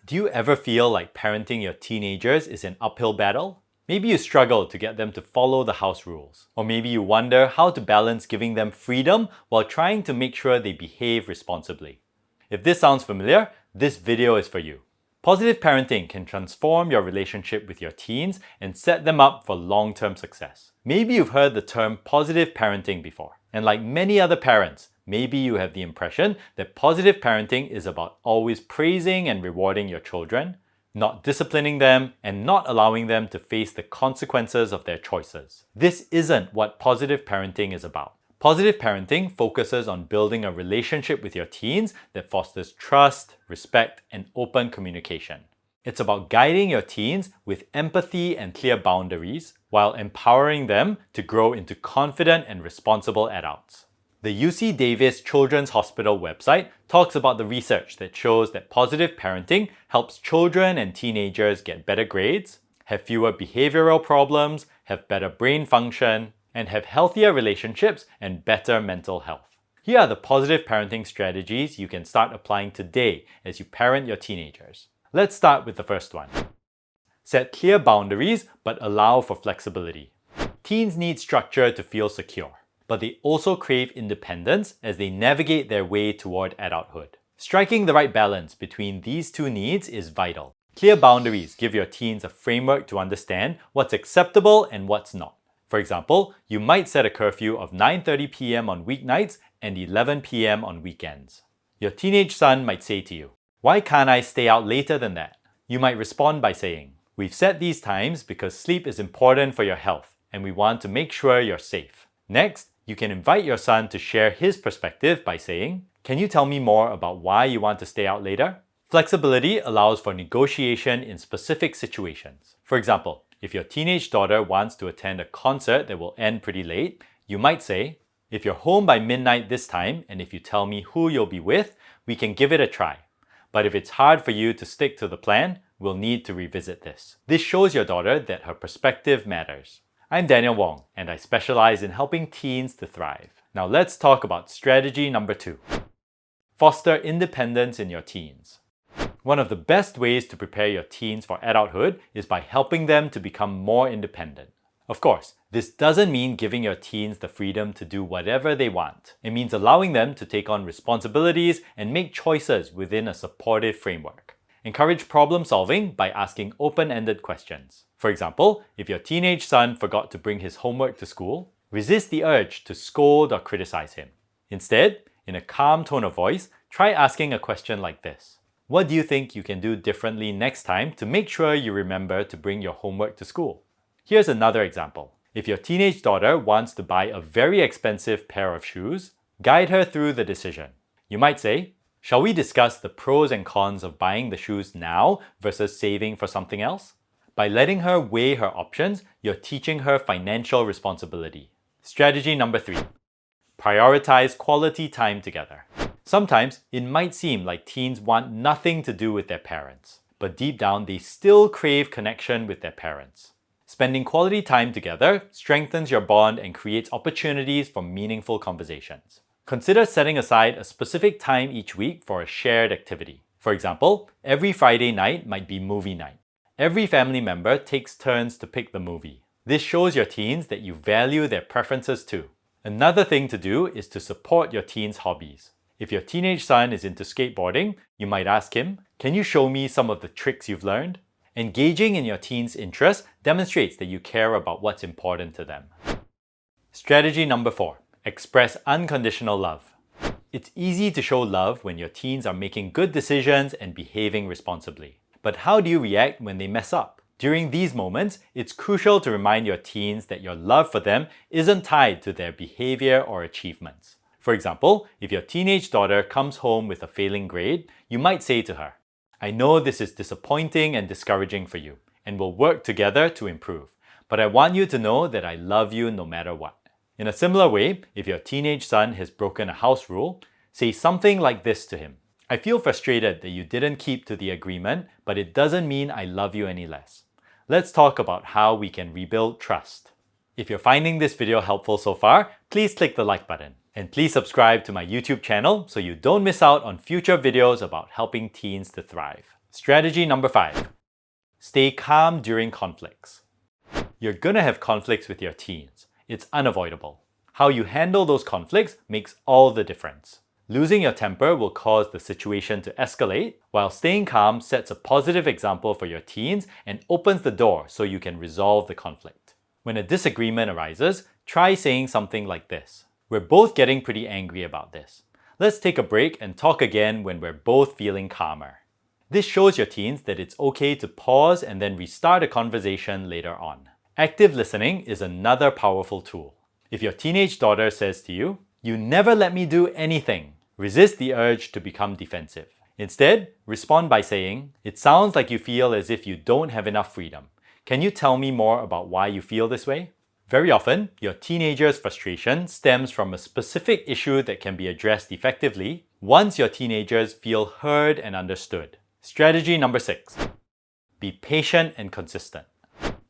Do you ever feel like parenting your teenagers is an uphill battle? Maybe you struggle to get them to follow the house rules. Or maybe you wonder how to balance giving them freedom while trying to make sure they behave responsibly. If this sounds familiar, this video is for you. Positive parenting can transform your relationship with your teens and set them up for long-term success. Maybe you've heard the term positive parenting before. And like many other parents, maybe you have the impression that positive parenting is about always praising and rewarding your children, not disciplining them, and not allowing them to face the consequences of their choices. This isn't what positive parenting is about. Positive parenting focuses on building a relationship with your teens that fosters trust, respect, and open communication. It's about guiding your teens with empathy and clear boundaries while empowering them to grow into confident and responsible adults. The UC Davis Children's Hospital website talks about the research that shows that positive parenting helps children and teenagers get better grades, have fewer behavioral problems, have better brain function, and have healthier relationships and better mental health. Here are the positive parenting strategies you can start applying today as you parent your teenagers. Let's start with the first one. Set clear boundaries but allow for flexibility. Teens need structure to feel secure, but they also crave independence as they navigate their way toward adulthood. Striking the right balance between these two needs is vital. Clear boundaries give your teens a framework to understand what's acceptable and what's not. For example, you might set a curfew of 9:30 p.m. on weeknights and 11 p.m. on weekends. Your teenage son might say to you, "Why can't I stay out later than that?" You might respond by saying, "We've set these times because sleep is important for your health and we want to make sure you're safe." Next, you can invite your son to share his perspective by saying, "Can you tell me more about why you want to stay out later?" Flexibility allows for negotiation in specific situations. For example, if your teenage daughter wants to attend a concert that will end pretty late, you might say, "If you're home by midnight this time and if you tell me who you'll be with, we can give it a try. But if it's hard for you to stick to the plan, we'll need to revisit this." This shows your daughter that her perspective matters. I'm Daniel Wong, and I specialize in helping teens to thrive. Now let's talk about strategy number 2. Foster independence in your teens. One of the best ways to prepare your teens for adulthood is by helping them to become more independent. Of course, this doesn't mean giving your teens the freedom to do whatever they want. It means allowing them to take on responsibilities and make choices within a supportive framework. Encourage problem solving by asking open-ended questions. For example, if your teenage son forgot to bring his homework to school, resist the urge to scold or criticize him. Instead, in a calm tone of voice, try asking a question like this. What do you think you can do differently next time to make sure you remember to bring your homework to school? Here's another example. If your teenage daughter wants to buy a very expensive pair of shoes, guide her through the decision. You might say, "Shall we discuss the pros and cons of buying the shoes now versus saving for something else?" By letting her weigh her options, you're teaching her financial responsibility. Strategy number 3. Prioritize quality time together. Sometimes it might seem like teens want nothing to do with their parents, but deep down they still crave connection with their parents. Spending quality time together strengthens your bond and creates opportunities for meaningful conversations. Consider setting aside a specific time each week for a shared activity. For example, every Friday night might be movie night. Every family member takes turns to pick the movie. This shows your teens that you value their preferences too. Another thing to do is to support your teens' hobbies. If your teenage son is into skateboarding, you might ask him, "Can you show me some of the tricks you've learned?" Engaging in your teens' interests demonstrates that you care about what's important to them. Strategy number 4. Express unconditional love. It's easy to show love when your teens are making good decisions and behaving responsibly. But how do you react when they mess up? During these moments, it's crucial to remind your teens that your love for them isn't tied to their behavior or achievements. For example, if your teenage daughter comes home with a failing grade, you might say to her, "I know this is disappointing and discouraging for you, and we'll work together to improve. But I want you to know that I love you no matter what." In a similar way, if your teenage son has broken a house rule, say something like this to him. "I feel frustrated that you didn't keep to the agreement, but it doesn't mean I love you any less. Let's talk about how we can rebuild trust." If you're finding this video helpful so far, please click the like button. And please subscribe to my YouTube channel so you don't miss out on future videos about helping teens to thrive. Strategy number 5. Stay calm during conflicts. You're gonna have conflicts with your teens. It's unavoidable. How you handle those conflicts makes all the difference. Losing your temper will cause the situation to escalate, while staying calm sets a positive example for your teens and opens the door so you can resolve the conflict. When a disagreement arises, try saying something like this. We're both getting pretty angry about this. Let's take a break and talk again when we're both feeling calmer. This shows your teens that it's okay to pause and then restart a conversation later on. Active listening is another powerful tool. If your teenage daughter says to you, "You never let me do anything," resist the urge to become defensive. Instead, respond by saying, "It sounds like you feel as if you don't have enough freedom. Can you tell me more about why you feel this way?" Very often, your teenager's frustration stems from a specific issue that can be addressed effectively once your teenagers feel heard and understood. Strategy number 6. Be patient and consistent.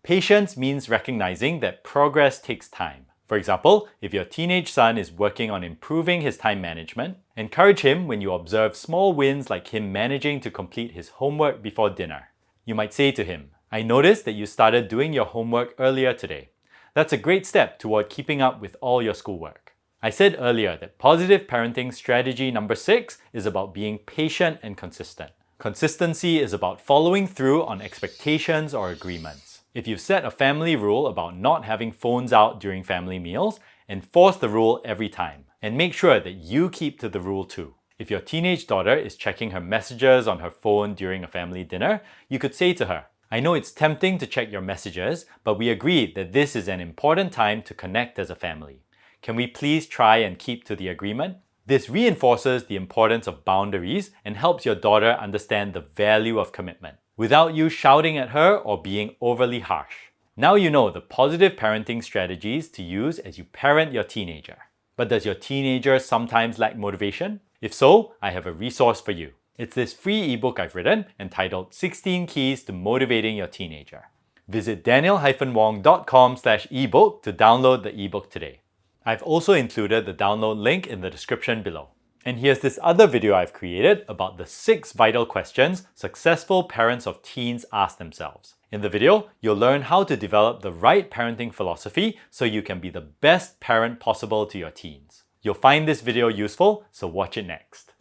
Patience means recognizing that progress takes time. For example, if your teenage son is working on improving his time management, encourage him when you observe small wins like him managing to complete his homework before dinner. You might say to him, "I noticed that you started doing your homework earlier today. That's a great step toward keeping up with all your schoolwork." I said earlier that positive parenting strategy number 6 is about being patient and consistent. Consistency is about following through on expectations or agreements. If you've set a family rule about not having phones out during family meals, enforce the rule every time, and make sure that you keep to the rule too. If your teenage daughter is checking her messages on her phone during a family dinner, you could say to her, "I know it's tempting to check your messages, but we agreed that this is an important time to connect as a family. Can we please try and keep to the agreement?" This reinforces the importance of boundaries and helps your daughter understand the value of commitment, without you shouting at her or being overly harsh. Now you know the positive parenting strategies to use as you parent your teenager. But does your teenager sometimes lack motivation? If so, I have a resource for you. It's this free ebook I've written entitled 16 Keys to Motivating Your Teenager. Visit danielwong.com/ebook to download the ebook today. I've also included the download link in the description below. And here's this other video I've created about the 6 vital questions successful parents of teens ask themselves. In the video, you'll learn how to develop the right parenting philosophy so you can be the best parent possible to your teens. You'll find this video useful, so watch it next.